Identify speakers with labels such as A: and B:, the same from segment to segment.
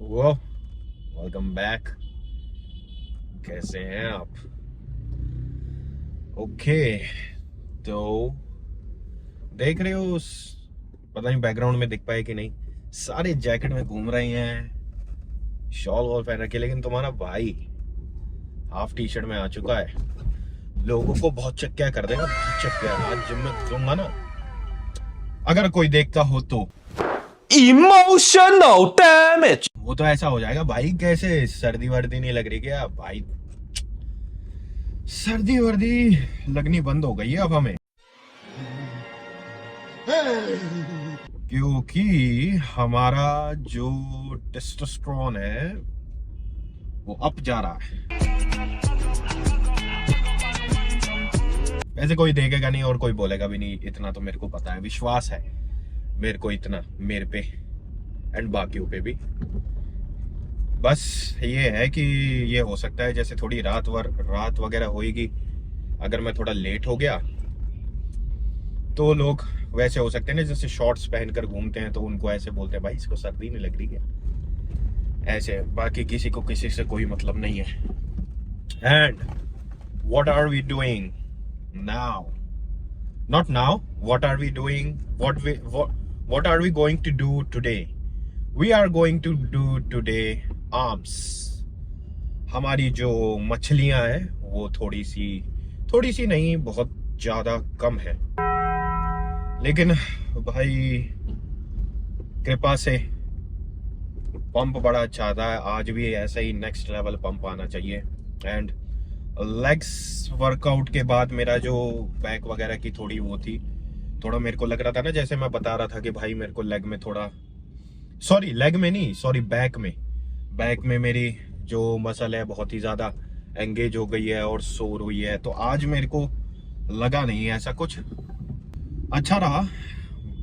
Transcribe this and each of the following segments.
A: वो welcome back. कैसे हैं आप? ओके। तो देख रहे हो पता नहीं बैकग्राउंड में दिख पाए कि नहीं, सारे जैकेट में घूम रहे हैं, शॉल वॉल पहन रखे, लेकिन तुम्हारा भाई हाफ टी शर्ट में आ चुका है। लोगों को बहुत चक्किया कर देगा, बहुत चक्किया। आज जिम में दूंगा ना, अगर कोई देखता हो तो
B: Emotional damage.
A: वो तो ऐसा हो जाएगा भाई, कैसे सर्दी वर्दी नहीं लग रही क्या भाई? सर्दी वर्दी लगनी बंद हो गई है अब हमें, क्योंकि हमारा जो टेस्टोस्टेरोन है वो अप जा रहा है। ऐसे कोई देखेगा नहीं और कोई बोलेगा भी नहीं, इतना तो मेरे को पता है, विश्वास है मेरे को इतना, मेरे पे एंड बाकियों पे भी। बस ये है कि ये हो सकता है जैसे थोड़ी रात वगैरह होएगी, अगर मैं थोड़ा लेट हो गया तो लोग वैसे हो सकते हैं ना, जैसे शॉर्ट्स पहनकर घूमते हैं तो उनको ऐसे बोलते हैं भाई इसको सर्दी नहीं लग रही क्या, ऐसे। बाकी किसी को किसी से कोई मतलब नहीं है। And what are we doing now? Not now, what are we doing, what are we going to do today? We are going to do today arms. हमारी जो मछलियां हैं वो थोड़ी सी नहीं, बहुत ज्यादा कम है, लेकिन भाई कृपा से पंप बड़ा अच्छा था। आज भी ऐसा ही नेक्स्ट लेवल पंप आना चाहिए। एंड लेग्स वर्कआउट के बाद मेरा जो बैक वगैरह की थोड़ी वो थी, थोड़ा मेरे को लग रहा था ना, जैसे मैं बता रहा था कि भाई मेरे को लेग में थोड़ा, सॉरी लेग में नहीं, सॉरी बैक में मेरी जो मसल है बहुत ही ज्यादा एंगेज हो गई है और सोर हुई है। तो आज मेरे को लगा नहीं ऐसा कुछ, अच्छा रहा।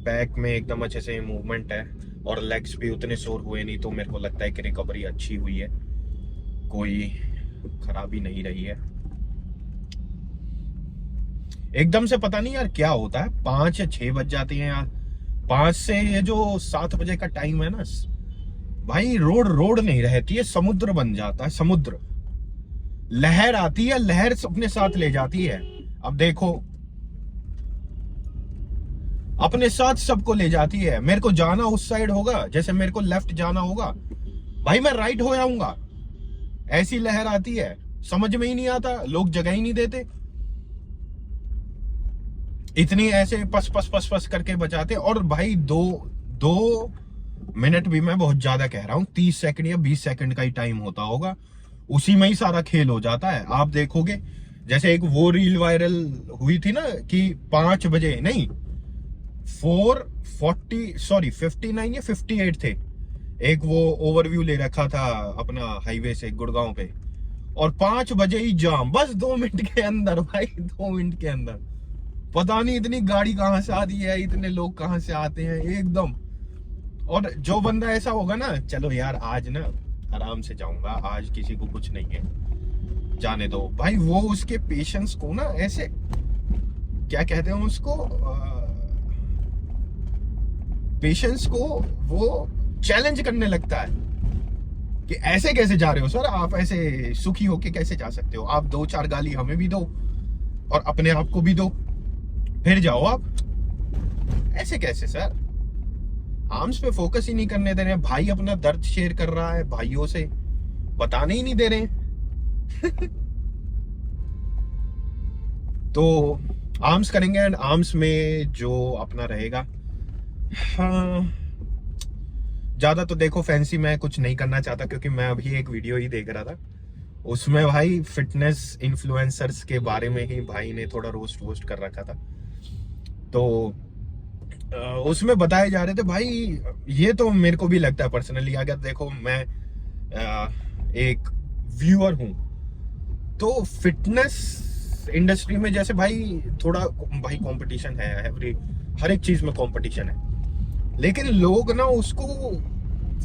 A: बैक में एकदम अच्छे से मूवमेंट है और लेग्स भी उतने सोर हुए नहीं, तो मेरे को लगता है कि रिकवरी अच्छी हुई है, कोई खराबी नहीं रही है। एकदम से पता नहीं यार क्या होता है, 5 या 6 बज जाती हैं यार। 5 से ये जो 7 बजे का टाइम है ना भाई, रोड नहीं रहती है, समुद्र बन जाता है। समुद्र, लहर आती है, लहर अपने साथ ले जाती है। अब देखो, अपने साथ सबको ले जाती है। मेरे को जाना उस साइड होगा, जैसे मेरे को लेफ्ट जाना होगा, भाई मैं राइट हो जाऊंगा। ऐसी लहर आती है, समझ में ही नहीं आता, लोग जगह ही नहीं देते, इतनी ऐसे पस पस पस पस करके बचाते। और भाई 2 मिनट भी मैं बहुत ज्यादा कह रहा हूं, 30 सेकंड या 20 सेकंड का ही टाइम होता होगा, उसी में ही सारा खेल हो जाता है। आप देखोगे, जैसे एक वो रील वायरल हुई थी ना कि 5 बजे नहीं, 59 या 58 थे, एक वो ओवरव्यू ले रखा था अपना हाईवे से गुड़गांव पे, और 5 बजे ही जाम, बस 2 मिनट के अंदर भाई, 2 मिनट के अंदर। पता नहीं इतनी गाड़ी कहां से आती है, इतने लोग कहां से आते हैं एकदम। और जो बंदा ऐसा होगा ना, चलो यार आज ना आराम से जाऊंगा, आज किसी को कुछ नहीं है, जाने दो भाई, वो उसके पेशेंस को ना ऐसे, क्या कहते हैं उसको, पेशेंस को वो चैलेंज करने लगता है कि ऐसे कैसे जा रहे हो सर, आप ऐसे सुखी होके कैसे जा सकते हो? आप 2-4 गाली हमें भी दो और अपने आप को भी दो, फिर जाओ आप। ऐसे कैसे सर? आर्म्स पे फोकस ही नहीं करने दे रहे। भाई अपना दर्द शेयर कर रहा है भाइयों से, बताने ही नहीं दे रहे। तो आर्म्स करेंगे, एंड आर्म्स में जो अपना रहेगा, हाँ, ज्यादा तो देखो फैंसी मैं कुछ नहीं करना चाहता, क्योंकि मैं अभी एक वीडियो ही देख रहा था, उसमें भाई फिटनेस इन्फ्लुएंसर्स के बारे में ही भाई ने थोड़ा रोस्ट वोस्ट कर रखा था। तो उसमें बताए जा रहे थे भाई, ये तो मेरे को भी लगता है पर्सनली, अगर देखो मैं एक व्यूअर हूं, तो फिटनेस इंडस्ट्री में जैसे भाई थोड़ा भाई कंपटीशन है, हर एक चीज में कंपटीशन है, लेकिन लोग ना उसको,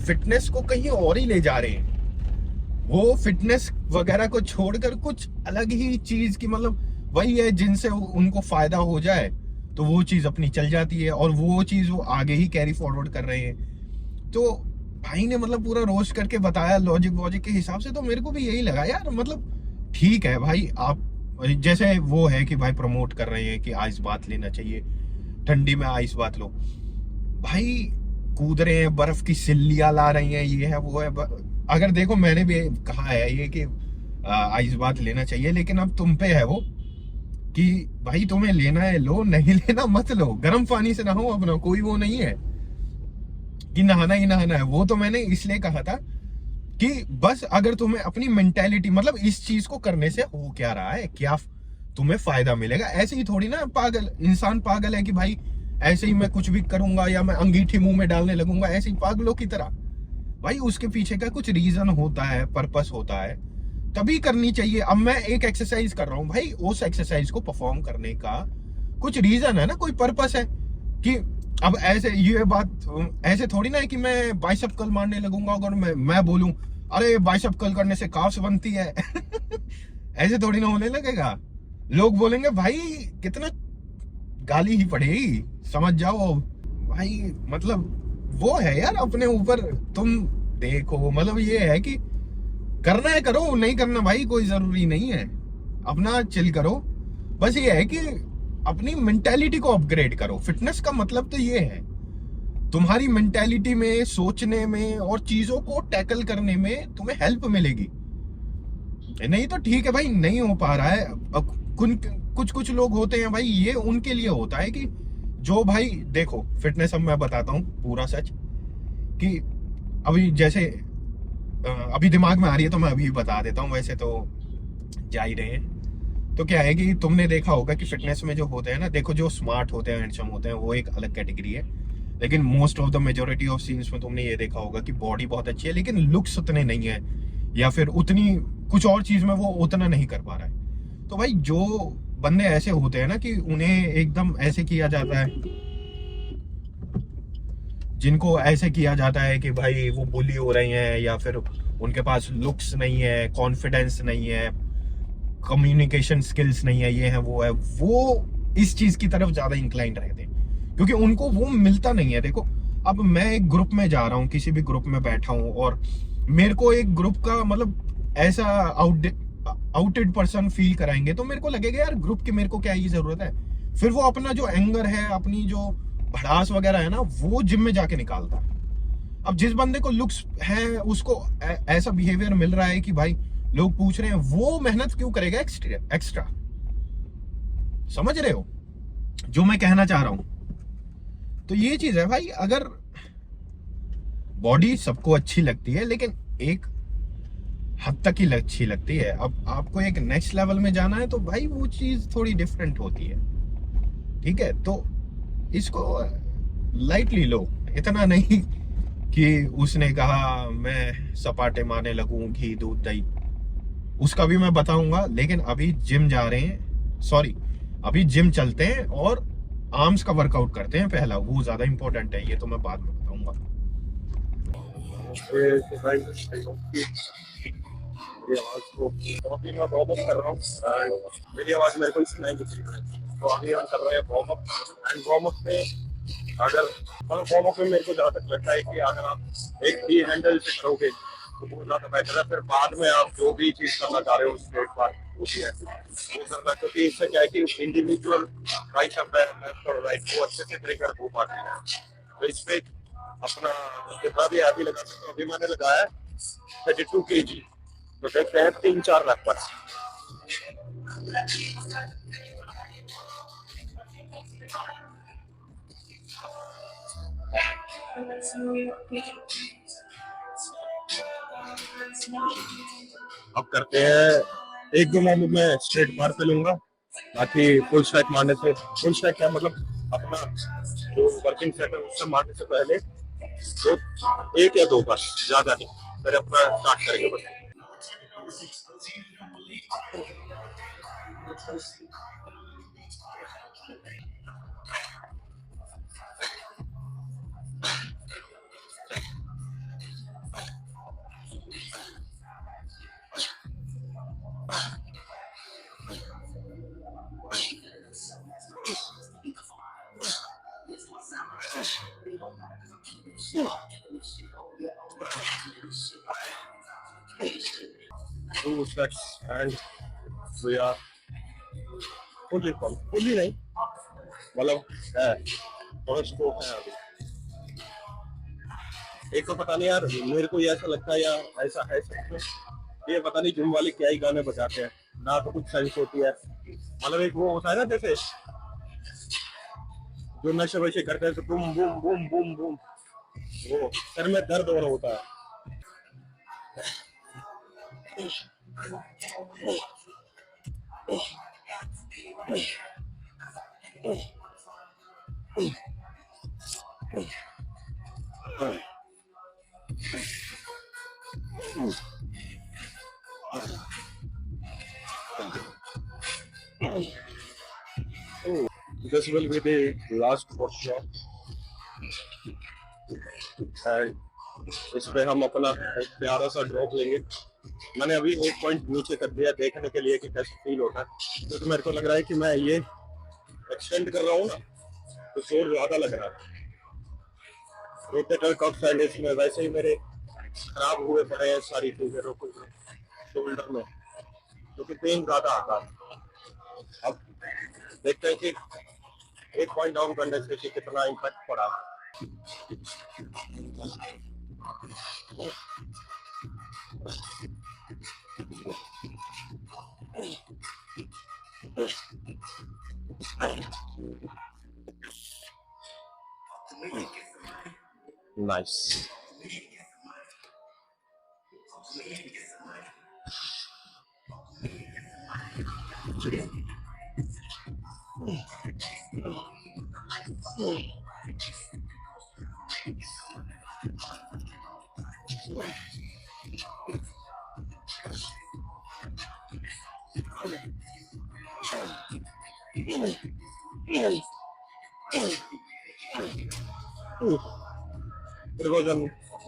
A: फिटनेस को कहीं और ही ले जा रहे हैं। वो फिटनेस वगैरह को छोड़कर कुछ अलग ही चीज की, मतलब वही है जिनसे उनको फायदा हो जाए तो वो चीज अपनी चल जाती है, और वो चीज वो आगे ही कैरी फॉरवर्ड कर रहे हैं। तो भाई ने मतलब पूरा रोस्ट करके बताया लॉजिक वॉजिक के हिसाब से, तो मेरे को भी यही लगा यार, मतलब ठीक है भाई, आप जैसे वो है कि भाई प्रमोट कर रहे हैं कि आइस बात लेना चाहिए, ठंडी में आइस बात लो भाई, कूद रहे हैं, बर्फ की सिल्लियां ला रही हैं, ये है वो है। अगर देखो मैंने भी कहा है ये कि आइस बात लेना चाहिए, लेकिन अब तुम पे है वो कि भाई तुम्हें लेना है लो, नहीं लेना मत लो, गर्म पानी से नहाओ, अपना कोई वो नहीं है कि नहाना ही नहाना है। वो तो मैंने इसलिए कहा था कि बस अगर तुम्हें अपनी मेंटेलिटी, मतलब इस चीज को करने से हो क्या रहा है, क्या तुम्हें फायदा मिलेगा, ऐसे ही थोड़ी ना पागल इंसान पागल है कि भाई ऐसे ही मैं कुछ भी करूंगा या मैं अंगीठी मुंह में डालने लगूंगा ऐसे ही पागलों की तरह। भाई उसके पीछे का कुछ रीजन होता है, पर्पस होता है, तभी करनी चाहिए। अब मैं एक एक्सरसाइज कर रहा हूं भाई, उस एक्सरसाइज को परफॉर्म करने का कुछ रीजन है ना, कोई पर्पस है कि अब ऐसे ये बात ऐसे थोड़ी ना है कि मैं बाइसेप कर्ल मारने लगूंगा अगर मैं बोलूं अरे बाइसेप कर्ल करने से काफ्स बनती है ऐसे थोड़ी ना होने लगेगा। लोग बोलेंगे भाई कितना, गाली ही पड़ेगी, समझ जाओ भाई। मतलब वो है यार अपने ऊपर, तुम देखो, मतलब ये है कि करना है करो, नहीं करना भाई कोई जरूरी नहीं है, अपना चिल करो। बस ये है कि अपनी मेंटेलिटी को अपग्रेड करो। फिटनेस का मतलब तो ये है, तुम्हारी मेंटेलिटी में, सोचने में और चीजों को टैकल करने में तुम्हें हेल्प मिलेगी। नहीं तो ठीक है भाई, नहीं हो पा रहा है। अब कुछ कुछ लोग होते हैं भाई, ये उनके लिए होता है कि जो भाई देखो फिटनेस, अब मैं बताता हूँ पूरा सच कि अभी जैसे अभी दिमाग में आ रही है तो मैं अभी बता देता हूँ, वैसे तो जा ही रहे हैं। तो क्या है कि तुमने देखा होगा कि फिटनेस में जो होते हैं ना, देखो जो स्मार्ट होते हैं, हैंडसम होते हैं, वो एक अलग कैटेगरी है, लेकिन most of the majority of scenes में तुमने ये देखा होगा कि बॉडी बहुत अच्छी है लेकिन लुक्स उतने नहीं है, या फिर उतनी कुछ और चीज में वो उतना नहीं कर पा रहा है। तो भाई जो बंदे ऐसे होते हैं ना कि उन्हें एकदम ऐसे किया जाता है, जिनको ऐसे किया जाता है कि भाई वो बुली हो रहे हैं, या फिर उनके पास लुक्स नहीं है, कॉन्फिडेंस नहीं है, कम्युनिकेशन स्किल्स नहीं है, ये है वो है, वो इस चीज की तरफ ज्यादा इंक्लाइंड रहते हैं क्योंकि उनको वो मिलता नहीं है। देखो अब मैं एक ग्रुप में जा रहा हूँ, किसी भी ग्रुप में बैठा हूँ, और मेरे को एक ग्रुप का मतलब ऐसा आउटेड पर्सन फील कराएंगे तो मेरे को लगेगा यार ग्रुप की मेरे को क्या ही जरूरत है। फिर वो अपना जो एंगर है, अपनी जो भड़ास वगैरह है ना, वो जिम में जाके निकालता है। अब जिस बंदे को लुक्स है, उसको ऐसा बिहेवियर मिल रहा है कि भाई लोग पूछ रहे हैं, वो मेहनत क्यों करेगा एक्स्ट्रा एक्स्ट्रा। समझ रहे हो जो मैं कहना चाह रहा हूं? तो ये चीज है भाई, अगर बॉडी सबको अच्छी लगती है लेकिन एक हद तक ही अच्छी लगती है, अब आपको एक नेक्स्ट लेवल में जाना है तो भाई वो चीज थोड़ी डिफरेंट होती है। ठीक है, तो इसको लाइटली लो, इतना नहीं कि उसने कहा मैं सपाटे मारने लगूं घी दूध दही, उसका भी मैं बताऊंगा। लेकिन अभी जिम जा रहे हैं, सॉरी अभी जिम चलते हैं और आर्म्स का वर्कआउट करते हैं पहला, वो ज्यादा इंपॉर्टेंट है, ये तो मैं बाद में बताऊंगा। मेरी आवाज को अभी मैं वार्म अप कर रहा हूँ, मेरी आवाज मेरे को सुनाई दे रही है, तो अभी हम कर रहे हैं warm up. And warm up में अगर वार्म अप में मेरे को जहाँ तक लगता है कि अगर आप एक ही हैंडल से करोगे तो बहुत ज्यादा बेहतर है। फिर बाद में आप जो भी चीज करना चाह रहे हो स्ट्रेट बार होती है वो करना, क्योंकि इससे क्या है कि इंडिविजुअल राइट और राइट वो अच्छे से ट्रिगर हो पाते हैं। तो इस पे अपना जितना भी हैवी लगा सकते हो, अभी मैंने लगाया है 32 kg, तो देखते हैं 3-4 लाख पर। अब करते हैं 1-2 मोमेंट में स्ट्रेट बार पे लूंगा, बाकी फुल स्टैक मारने से, फुल स्टैक क्या मतलब अपना जो वर्किंग सेट है उससे मारने से पहले तो 1 या 2 बार, ज्यादा नहीं, फिर अपना स्टार्ट करेंगे बस।
B: Two sets and we are fully नहीं, मतलब है, थोड़ा स्कोप है अभी। एक तो पता नहीं यार, मेरे को ये ऐसा लगता है या ऐसा है सच में, ये पता नहीं जिम वाले क्या ही गाने बजाते हैं, ना तो कुछ सेंस होती है। मतलब एक वो होता है ना जैसे जो नशे वशे करते हैं तो boom boom boom boom boom, वो सर में दर्द हो रहा होता है। This will be the last workshop and इस पे हम अपना एक प्यारा सा ड्रॉप लेंगे। मैंने अभी एक पॉइंट नीचे कर दिया देखने के लिए कि कैसे फील होता है, क्योंकि मेरे को लग रहा है कि मैं ये एक्सटेंड कर रहा हूँ ना तो जोर ज्यादा लग रहा है। रोटेटर कफ एंड इसमें वैसे ही मेरे खराब हुए पड़े हैं सारी चीजें, शोल्डर में, क्योंकि पेन ज्यादा आता है। अब देखते हैं कि एक पॉइंट डाउन करने से कि कितना इम्पैक्ट पड़ा। नाइस।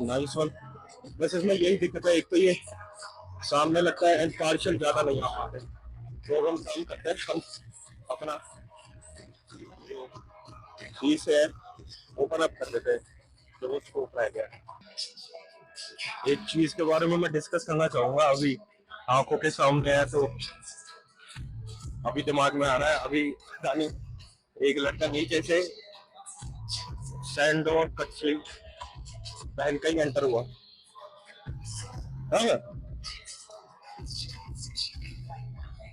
B: Nice one. बस इसमें यही दिक्कत है, एक तो ये सामने लगता है एंड पार्शियल ज्यादा नहीं आ पाते, तो हम काम करते हैं हम अपना जो से ओपन अप कर देते हैं, जो वो स्कोप रह गया। एक चीज के बारे में मैं डिस्कस करना चाहूंगा, अभी आंखों के सामने है तो अभी दिमाग में आ रहा है। अभी जानी एक लड़का नीचे से सैंड और कच्ची पहन कर ही एंटर हुआ,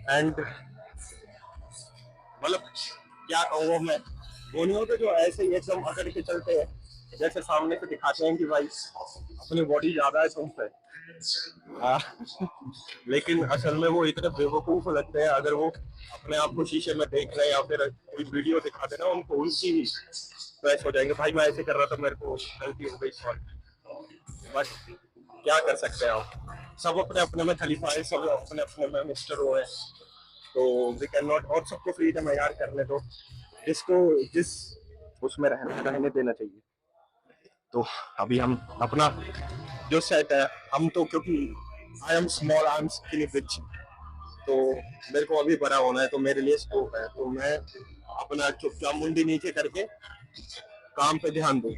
B: एंड मतलब क्या कहूँ मैं, वो नहीं होते जो ऐसे ही एकदम अकड़ के चलते हैं, जैसे सामने से दिखाते हैं कि भाई अपनी बॉडी ज्यादा है तुमसे, लेकिन असल में वो इतने बेवकूफ लगते हैं। अगर वो अपने आप को शीशे में देख रहे हैं या फिर कोई वीडियो दिखाते ना उनको, उनकी ही फ्रेश हो जाएंगे, भाई मैं ऐसे कर रहा था, मेरे को गलती हो गई, सॉरी। बट क्या कर सकते हैं आप, सब अपने अपने में खलीफा है, सब अपने अपने में मिस्टर हो है, तो वी कैन नॉट, और सबको फ्रीडम है यार करने दो, जिसको जिस उसमें रहने देना चाहिए। तो अभी हम अपना जो सेट है, हम तो क्योंकि I am small, I am skinny bitch, तो मेरे को अभी बड़ा होना है, तो मेरे लिए स्कोप है, तो मैं अपना चुपचाप मुंडी नीचे करके काम पे ध्यान दूं।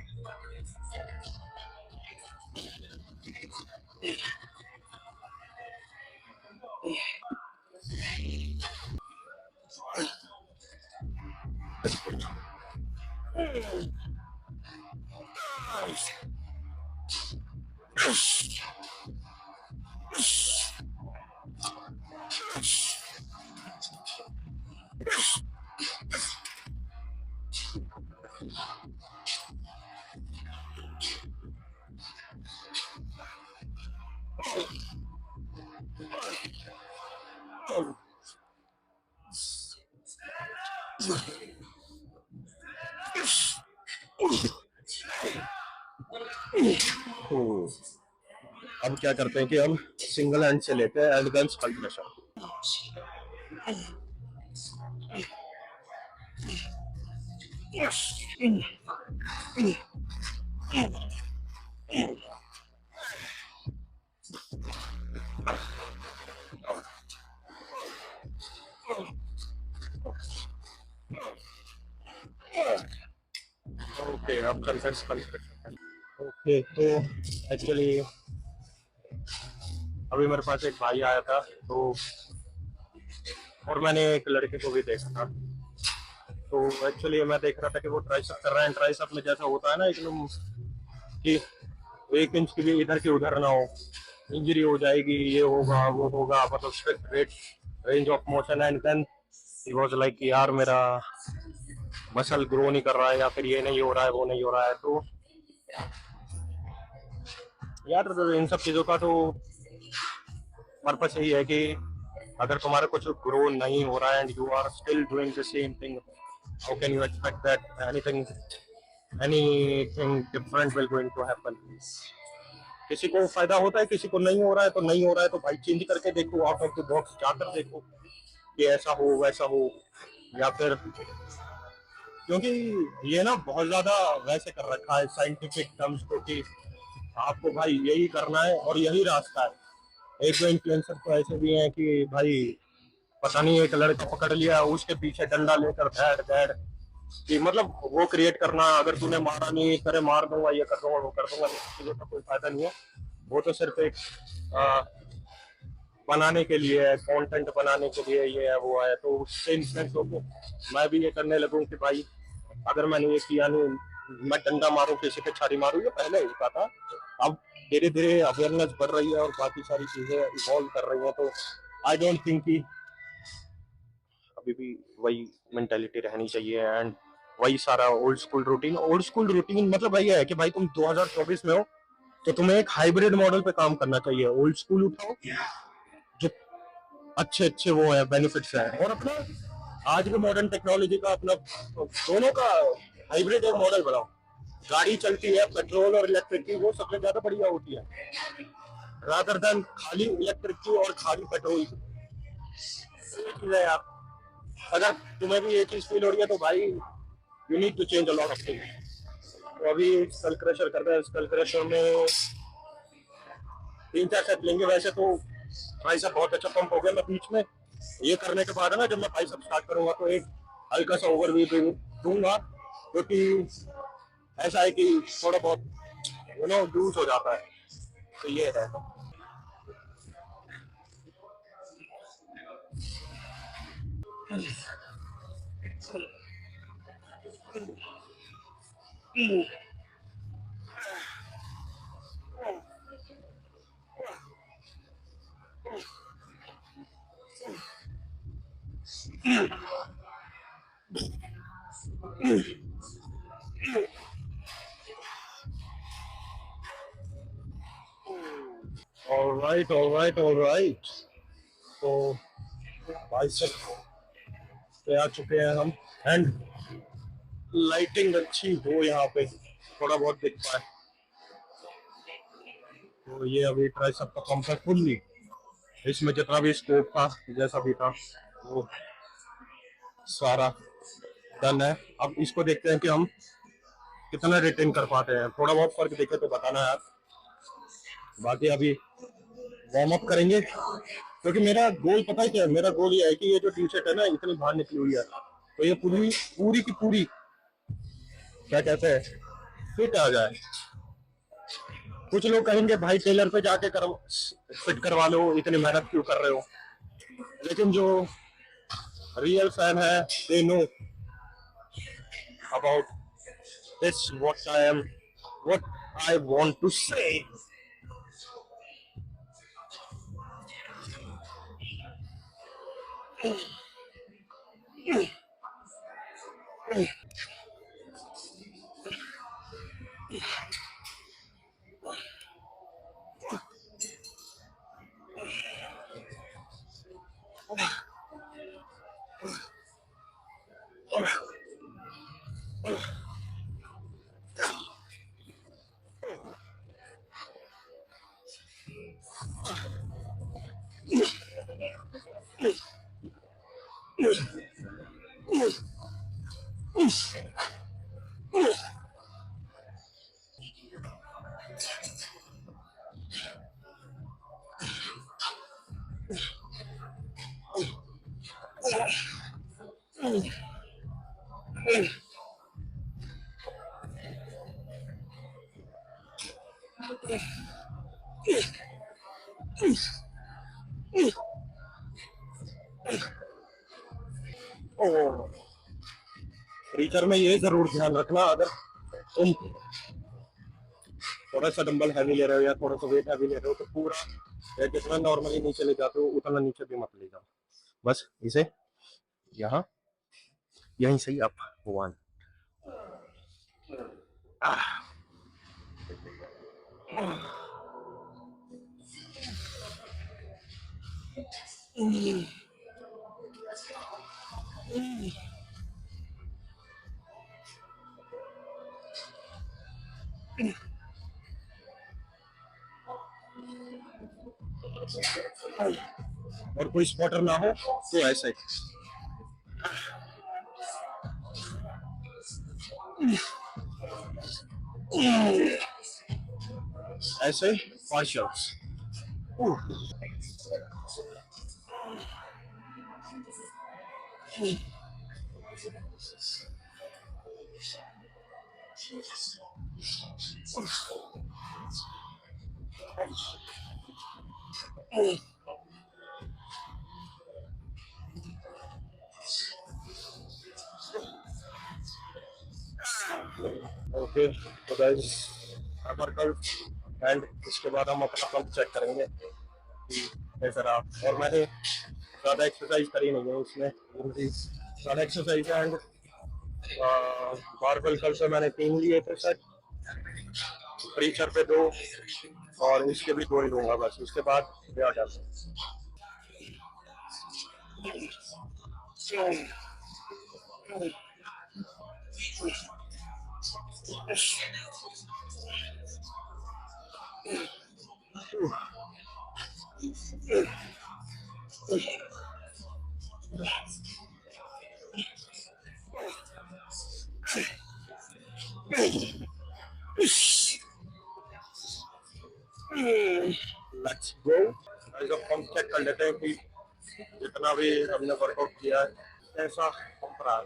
B: अब क्या करते हैं कि हम सिंगल हैंड से लेते हैं एंड देन स्पल्ट प्रेशर। ओके, अब करते हैं स्पल्ट प्रेशर। ओके, तो एक्चुअली अभी मेरे पास एक भाई आया था, तो और मैंने एक लड़के को भी देखा था। तो एक्चुअली मैं देख रहा था कि वो ट्राइसेप कर रहा है। ट्राइसेप में जैसा होता है ना एकदम कि 1 इंच की भी इधर की उधर ना हो, इंजरी हो जाएगी, ये होगा वो होगा, मतलब restricted range of motion. And then he was like यार मेरा मसल ग्रो नहीं कर रहा है, या फिर ये नहीं हो रहा है, वो नहीं हो रहा है। तो यार इन सब चीजों का तो पर्पस यही है कि अगर तुम्हारा कुछ ग्रो नहीं हो रहा है and you are still doing the same thing, how can you expect that anything different will going to happen. किसी को फायदा होता है, किसी को नहीं हो रहा है, तो नहीं हो रहा है तो भाई चेंज करके देखो, आउट ऑफ द बॉक्स जाकर देखो कि ऐसा हो वैसा हो। या फिर क्योंकि ये ना बहुत ज्यादा वैसे कर रखा है साइंटिफिक टर्म्स को कि आपको भाई यही करना है और यही रास्ता है। एक दो इन्फ्लुएंसर तो ऐसे भी हैं कि भाई पता नहीं एक लड़का पकड़ लिया, उसके पीछे डंडा लेकर धैड़ धैड़ कि मतलब वो क्रिएट करना, अगर तूने मारा नहीं करे मार दूंगा, ये कर दूंगा वो कर दूंगा, चीजों का कोई फायदा नहीं है। वो तो सिर्फ एक आ, बनाने के लिए है, कंटेंट बनाने के लिए ये है वो है। तो उससे इन्फ्लुएंस होकर मैं भी ये करने लगूं कि भाई अगर मैंने ये किया नहीं, मैं डंडा मारूं किसी पे छारी मारूं, ये पहले होता था। अब धीरे धीरे अवेयरनेस बढ़ रही है और बाकी सारी चीजें इवॉल्व कर रही हैं, तो आई डोंट थिंक कि अभी भी वही मेंटेलिटी रहनी चाहिए एंड वही सारा ओल्ड स्कूल रूटीन मतलब वही है कि भाई तुम 2024 में हो, तो तुम्हें एक हाइब्रिड मॉडल पे काम करना चाहिए। ओल्ड स्कूल उठाओ, जो अच्छे अच्छे वो है बेनिफिट्स है, और अपना आज के मॉडर्न टेक्नोलॉजी का अपना दोनों का हाइब्रिड एक मॉडल बनाओ। गाड़ी चलती है पेट्रोल और इलेक्ट्रिक की, वो सबसे ज्यादा बढ़िया होती है, रादर देन खाली इलेक्ट्रिक की और खाली पेट्रोल की। ये चीज है यार। अगर तुम्हें भी ये चीज फील हो रही है तो भाई you need to change a lot of things. तो अभी स्कल क्रशर कर रहे हैं, स्कल क्रशर में 3-4 सेट लेंगे। वैसे तो बाइसेप बहुत अच्छा पंप हो गया। मैं बीच में ये करने के बाद है ना, जब मैं बाइसेप स्टार्ट करूंगा तो एक हल्का सा ओवरव्यू दूंगा, क्योंकि ऐसा है कि थोड़ा बहुत लूज हो जाता है। तो ये है। Alright alright alright. तो बाइसेप पे आ चुके हैं हम, एंड लाइटिंग अच्छी हो यहाँ पे, थोड़ा बहुत दिख पाए। तो ये अभी ट्राइसेप का पंप है फुल्ली, इसमें जितना भी स्कोप था जैसा भी था वो सारा डन है। अब इसको देखते हैं कि हम कितना रिटेन कर पाते हैं। थोड़ा बहुत फर्क दिखे तो बताना यार। बाकी अभी वार्म अप करेंगे, क्योंकि मेरा गोल पता है क्या है? मेरा गोल ये है कि ये जो टी शर्ट है ना इतनी बाहर निकली हुई है, तो ये पूरी पूरी की पूरी क्या कहते हैं फिट आ जाए। कुछ लोग कहेंगे भाई टेलर पे जाके फिट करवा लो, इतनी मेहनत क्यों कर रहे हो, लेकिन जो रियल फैन है they know about this what I want to say. Oh, teacher में ये जरूर ध्यान रखना, अगर तुम थोड़ा सा डंबल हैवी ले रहे हो या थोड़ा सा वेट हैवी ले रहे हो तो पूरा या जितना नॉर्मली नीचे ले जाते हो उतना नीचे भी मत ले जाओ, बस इसे यहाँ यहीं से ही अप, वन, और कोई स्पॉटर ना हो तो ऐसे ऐसे पार्शल्स। ओके, तो गाइस हमारा कल एंड इसके बाद हम अपना पंप चेक करेंगे कि कैसा रहा। और मैंने ज़्यादा एक्सरसाइज करी नहीं है उसमें, ज़्यादा एक्सरसाइज एंड बारबल कल से मैंने 3 लिए थे सर, प्रीचर पे 2 और इसके भी 2 ही लूंगा बस, उसके बाद आ जाता है। लेट्स गो, अब पंप चेक कर लेते हैं कि जितना भी हमने वर्कआउट किया है कैसा पंप रहा है।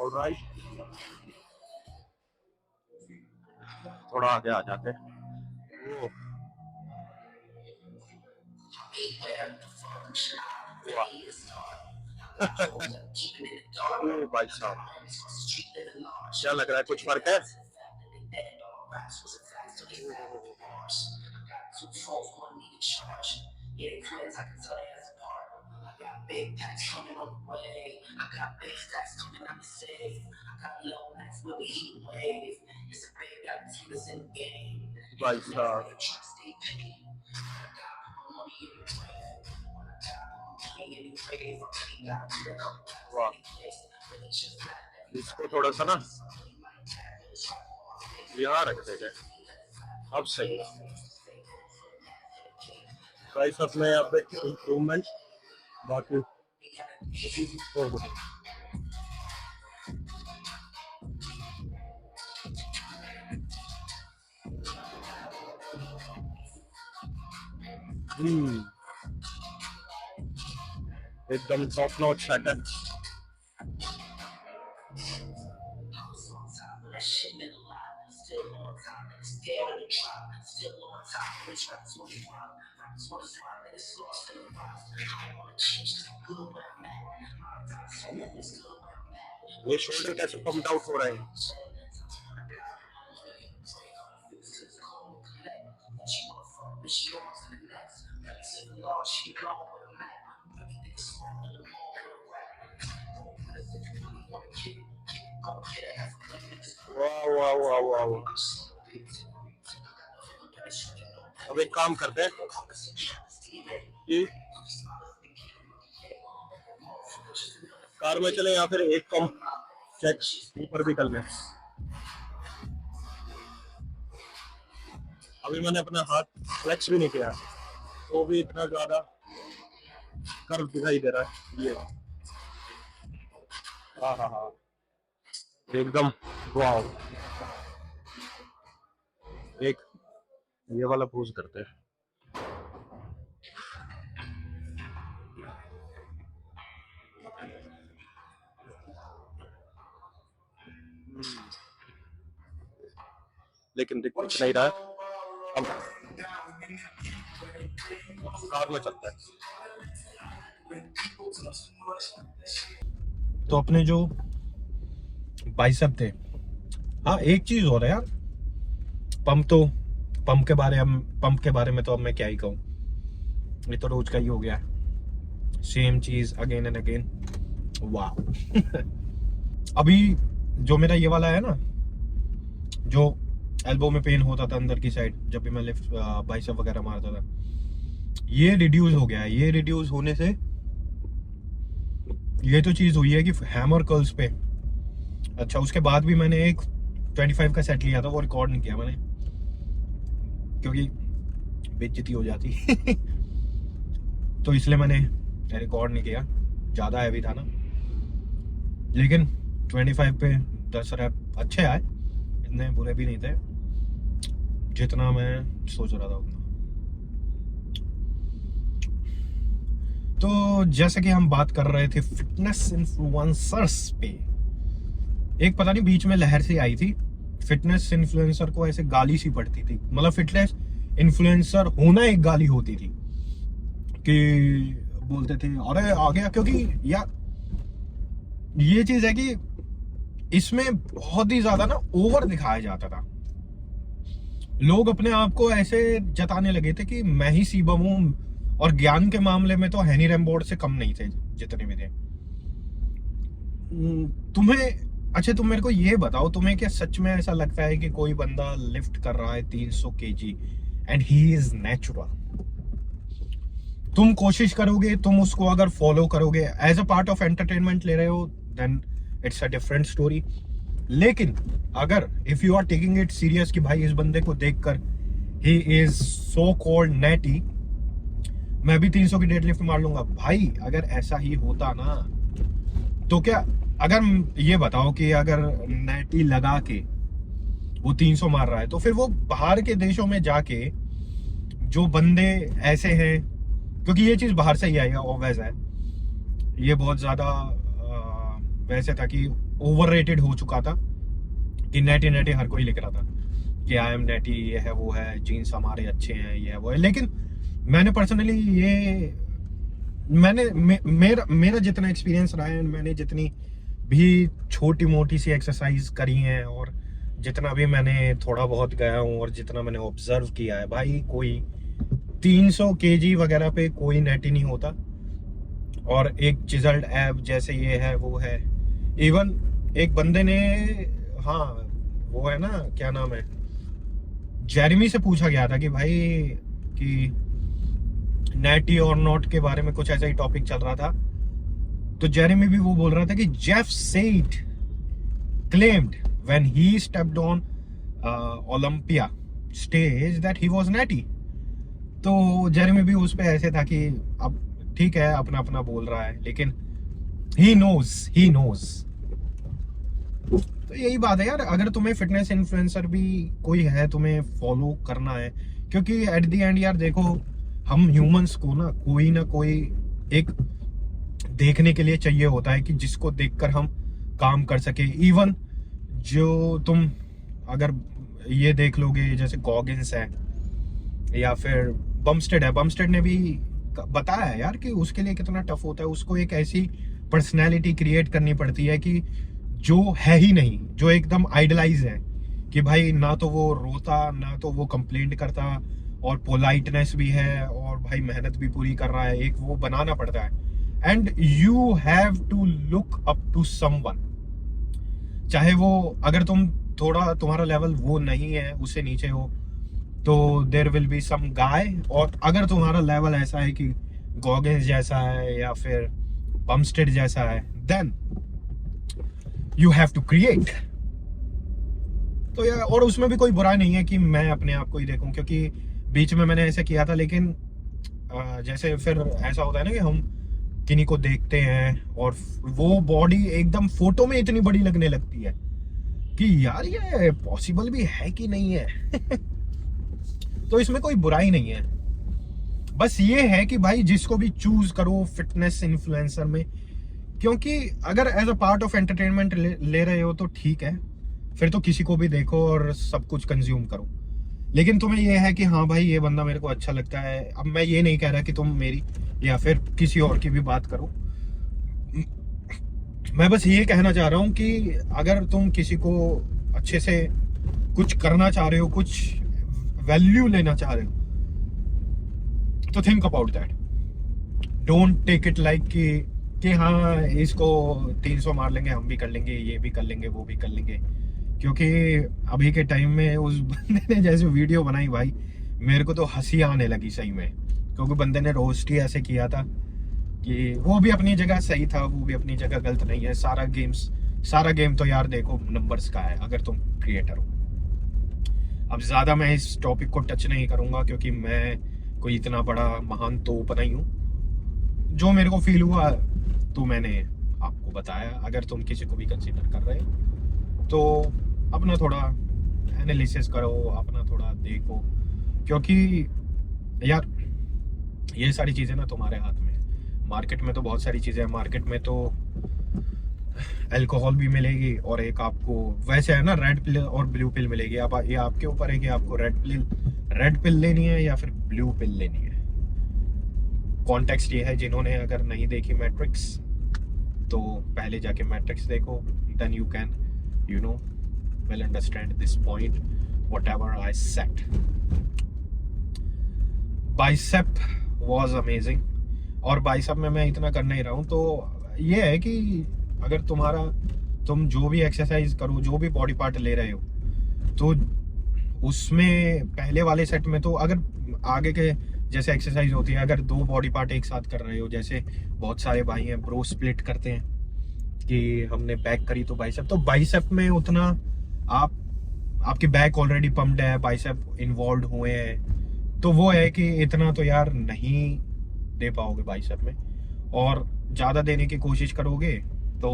B: ऑलराइट, थोड़ा आगे आ जाते हैं। ओह, ओह भाई साहब, क्या लग रहा है, कुछ फर्क है? भाई साहब, वाह, इसको थोड़ा सा ना यहाँ रख देते हैं, अब सही है गाइस। अब मैं यहाँ पे इम्प्रूवमेंट बाकी हो एकदम टॉप नॉच सेट है। ये शोल्डर कैसे पंप आउट हो रहे हैं? वाह वाह वाह वाह वाह। अब एक काम करते हैं कि कार में चले या फिर एक पंप चेक ऊपर भी कर लें। अभी मैंने अपना हाथ फ्लेक्स भी नहीं किया तो भी इतना ज्यादा कर्व दिखाई दे रहा है ये। हाँ हाँ हाँ, एकदम वाह। एक ये वाला पोज करते हैं। लेकिन दिख कुछ नहीं रहा है। अब कार में चलता है।
A: तो अपने जो बाइसेप थे, हाँ एक चीज और है यार, पंप के बारे में तो अब मैं क्या ही कहूँ, ये तो रोज का ही हो गया, सेम चीज अगेन एंड अगेन। वाह अभी जो मेरा ये वाला है ना, जो एल्बो में पेन होता था अंदर की साइड जब भी मैं लिफ्ट बाइसेप वगैरह मारता था, ये रिड्यूस हो गया है। ये रिड्यूस होने से ये तो चीज हुई है कि हैमर कर्ल्स पे, अच्छा उसके बाद भी मैंने एक 25 का सेट लिया था, वो रिकॉर्ड नहीं किया मैंने क्योंकि बेइज्जती हो जाती तो इसलिए मैंने रिकॉर्ड नहीं किया, ज्यादा हैवी था ना। लेकिन 25 पे 10 रैप अच्छे आए, इतने बुरे भी नहीं थे जितना मैं सोच रहा था उतना। तो जैसे कि हम बात कर रहे थे फिटनेस इन्फ्लुएंसर्स पे, एक पता नहीं बीच में लहर सी आई थी, फिटनेस इन्फ्लुएंसर को ऐसे गाली सी पड़ती थी, मतलब फिटनेस इन्फ्लुएंसर होना एक गाली होती थी कि बोलते थे अरे आ गया, क्योंकि यार ये चीज है कि इसमें बहुत ही ज्यादा ना ओवर दिखाया जाता था। लोग अपने आप को ऐसे जताने लगे थे कि मैं ही सीबम हूं, और ज्ञान के मामले में तो हेनी रैमबोर्ड से कम नहीं थे जितने भी थे। तुम्हें अच्छा तुम मेरे को ये बताओ, तुम्हें क्या सच में ऐसा लगता है कि कोई बंदा लिफ्ट कर रहा है 300 kg and he is natural? तुम कोशिश करोगे, तुम उसको अगर फॉलो करोगे as a part of entertainment ले रहे हो, then it's a different story. लेकिन अगर if you are taking it serious कि भाई इस बंदे को देखकर ही इज सो कॉल्ड नेटी, मैं भी 300 की डेडलिफ्ट मार लूंगा, भाई अगर ऐसा ही होता ना तो क्या, अगर ये बताओ कि अगर नेटी लगा के वो 300 मार रहा है तो फिर वो बाहर के देशों में जाके जो बंदे ऐसे हैं, क्योंकि ये चीज बाहर से ही आएगा ऑब्वियस है, ये बहुत ज्यादा वैसे था कि ओवररेटेड हो चुका था कि नेटी नेटी हर कोई लिख रहा था कि आई एम नेटी, ये है वो है, जीन्स हमारे अच्छे हैं, ये है वो है। लेकिन मैंने पर्सनली मेरा जितना एक्सपीरियंस रहा है, मैंने जितनी भी छोटी मोटी सी एक्सरसाइज करी है और जितना भी मैंने थोड़ा बहुत गया हूँ और जितना मैंने ऑब्जर्व किया है, भाई कोई 300 kg वगैरह पे कोई नेटी नहीं होता। और एक चिजल्ड ऐप जैसे ये है वो है, इवन एक बंदे ने, हाँ वो है ना क्या नाम है, जेरेमी से पूछा गया था कि भाई कि नेटी और नॉट के बारे में कुछ ऐसा ही टॉपिक चल रहा था, तो जेरेमी भी वो बोल रहा था कि Jeff said claimed when he stepped on Olympia stage that he was netty। तो जेरेमी भी उस पे ऐसे था कि अब ठीक है अपना अपना बोल रहा है, लेकिन he knows। तो यही बात है यार, अगर तुम्हें फिटनेस इन्फ्लुएंसर भी कोई है तुम्हें फॉलो करना है, क्योंकि एट द एंड यार देखो, हम ह्यूमंस को ना कोई एक देखने के लिए चाहिए होता है कि जिसको देखकर हम काम कर सके। इवन जो तुम अगर ये देख लोगे जैसे गॉगिन्स है या फिर बमस्टेड ने भी बताया है यार कि उसके लिए कितना टफ होता है, उसको एक ऐसी पर्सनैलिटी क्रिएट करनी पड़ती है कि जो है ही नहीं, जो एकदम आइडलाइज है, कि भाई ना तो वो रोता ना तो वो कंप्लेंट करता, और पोलाइटनेस भी है और भाई मेहनत भी पूरी कर रहा है, एक वो बनाना पड़ता है। And you have to look up to someone, चाहे वो अगर तुम्हारा लेवल वो नहीं है, उससे नीचे हो, तो देयर विल बी सम गाय, और अगर तुम्हारा लेवल ऐसा है कि गॉगिन्स जैसा है या फिर बमस्टेड जैसा है, then you have to create. तो यार, और उसमें भी कोई बुरा नहीं है कि मैं अपने आप को ही देखूं, क्योंकि बीच में मैंने ऐसे किया था, लेकिन जैसे फिर ऐसा होता है ना कि हम किन्हीं को देखते हैं और वो बॉडी एकदम फोटो में इतनी बड़ी लगने लगती है कि यार ये पॉसिबल भी है कि नहीं है तो इसमें कोई बुराई नहीं है, बस ये है कि भाई जिसको भी चूज करो फिटनेस इन्फ्लुएंसर में, क्योंकि अगर as a part of entertainment ले रहे हो तो ठीक है, फिर तो किसी को भी देखो और सब कुछ कंज्यूम करो। लेकिन तुम्हें ये है कि हाँ भाई ये बंदा मेरे को अच्छा लगता है। अब मैं ये नहीं कह रहा कि तुम मेरी या फिर किसी और की भी बात करो, मैं बस ये कहना चाह रहा हूँ कि अगर तुम किसी को अच्छे से कुछ करना चाह रहे हो, कुछ वैल्यू लेना चाह रहे हो, तो think about that. Don't take it like कि हाँ इसको 300 मार लेंगे, हम भी कर लेंगे, ये भी कर लेंगे, वो भी कर लेंगे। क्योंकि अभी के टाइम में उस बंदे ने जैसे वीडियो बनाई भाई, मेरे को तो हंसी आने लगी सही में। क्योंकि बंदे ने रोस्ट ही ऐसे किया था कि वो भी अपनी जगह सही था, वो भी अपनी जगह गलत नहीं है। सारा गेम तो यार देखो नंबर्स का है, अगर तुम क्रिएटर हो। अब ज्यादा मैं इस टॉपिक को टच नहीं करूंगा क्योंकि मैं कोई इतना बड़ा महान तोप नहीं हूँ। जो मेरे को फील हुआ तो मैंने आपको बताया। अगर तुम किसी को भी कंसीडर कर रहे हो तो अपना थोड़ा एनालिसिस करो, अपना थोड़ा देखो। क्योंकि यार ये सारी चीज़ें ना तुम्हारे हाथ में। मार्केट में तो बहुत सारी चीज़ें हैं। मार्केट में तो अल्कोहल भी मिलेगी और एक आपको वैसे है ना रेड पिल और ब्लू पिल मिलेगी। अब ये आपके ऊपर है कि आपको रेड पिल लेनी है या फिर ब्लू पिल लेनी है। कॉन्टेक्स्ट ये है, जिन्होंने अगर नहीं देखी मैट्रिक्स तो पहले जाके मैट्रिक्स देखो, then you can well understand this point whatever I said. Bicep was amazing। और बाइसेप में मैं इतना कर नहीं रहा हूँ। तो ये है कि अगर तुम जो भी एक्सरसाइज करो, जो भी बॉडी पार्ट ले रहे हो, तो उसमें पहले वाले सेट में तो अगर आगे के जैसे एक्सरसाइज होती है, अगर 2 बॉडी पार्ट एक साथ कर रहे हो, जैसे बहुत सारे भाई हैं ब्रो स्प्लिट करते हैं कि हमने बैक करी तो बाइसेप। तो बाइसेप में उतना आपकी बैक ऑलरेडी पम्प्ड है, बाइसेप इन्वॉल्व हुए हैं, तो वो है कि इतना तो यार नहीं दे पाओगे बाइसेप में। और ज़्यादा देने की कोशिश करोगे तो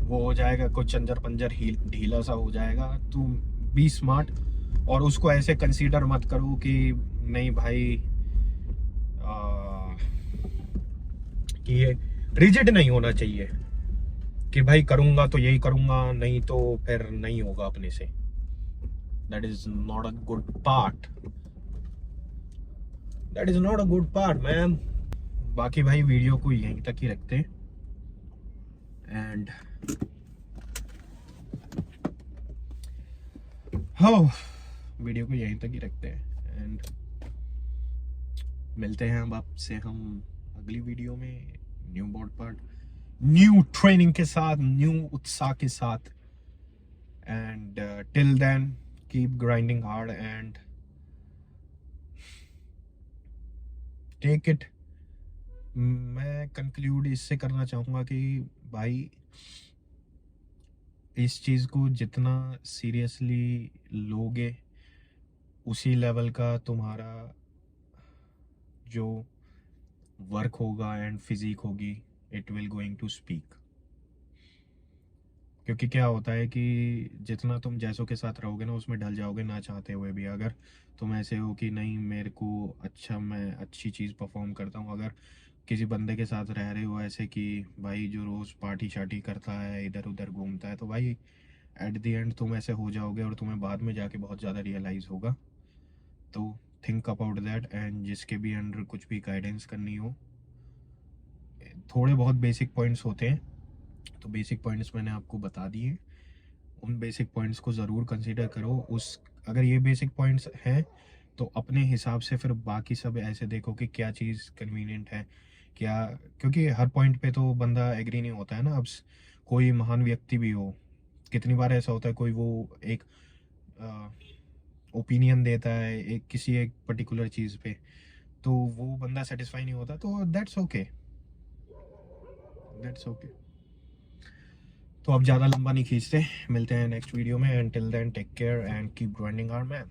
A: वो हो जाएगा कुछ चंजर पंजर ढीला सा हो जाएगा। तो बी स्मार्ट और उसको ऐसे कंसीडर मत करो कि नहीं भाई कि ये रिजिड नहीं होना चाहिए कि भाई करूंगा तो यही करूंगा, नहीं तो फिर नहीं होगा अपने से। That is not a good part, that is not a good part man. बाकी भाई वीडियो को यहीं तक ही रखते हैं एंड वीडियो को यहीं तक ही रखते हैं एंड मिलते हैं अब आपसे हम अगली वीडियो में, new body part, new training के साथ, न्यू उत्साह के साथ। And till then keep grinding hard and take it. मैं कंक्लूड इससे करना चाहूँगा कि भाई इस चीज़ को जितना सीरियसली लोगे उसी लेवल का तुम्हारा जो वर्क होगा एंड फिजिक होगी, it will going to speak. क्योंकि क्या होता है कि जितना तुम जैसों के साथ रहोगे ना उसमें ढल जाओगे ना चाहते हुए भी। अगर तुम ऐसे हो कि नहीं मेरे को मैं अच्छी चीज़ परफॉर्म करता हूँ, अगर किसी बंदे के साथ रह रहे हो ऐसे कि भाई जो रोज़ पार्टी शार्टी करता है, इधर उधर घूमता है, तो भाई एट द एंड तुम ऐसे हो जाओगे और तुम्हें बाद में जाके बहुत ज़्यादा रियलाइज़ होगा। तो थिंक अबाउट दैट। एंड जिसके भी अंडर कुछ भी गाइडेंस करनी हो, थोड़े बहुत बेसिक पॉइंट्स होते हैं, तो बेसिक पॉइंट्स मैंने आपको बता दिए। उन बेसिक पॉइंट्स को ज़रूर कंसीडर करो। अगर ये बेसिक पॉइंट्स हैं तो अपने हिसाब से फिर बाकी सब ऐसे देखो कि क्या चीज़ कन्वीनियंट है क्या। क्योंकि हर पॉइंट पे तो बंदा एग्री नहीं होता है ना। अब कोई महान व्यक्ति भी हो, कितनी बार ऐसा होता है कोई वो एक ओपिनियन देता है एक पर्टिकुलर चीज़ पे, तो वो बंदा सेटिस्फाई नहीं होता, तो दैट्स ओके, दैट्स ओके। तो अब ज़्यादा लंबा नहीं खींचते, मिलते हैं नेक्स्ट वीडियो में। And till then take care and keep grinding hard man.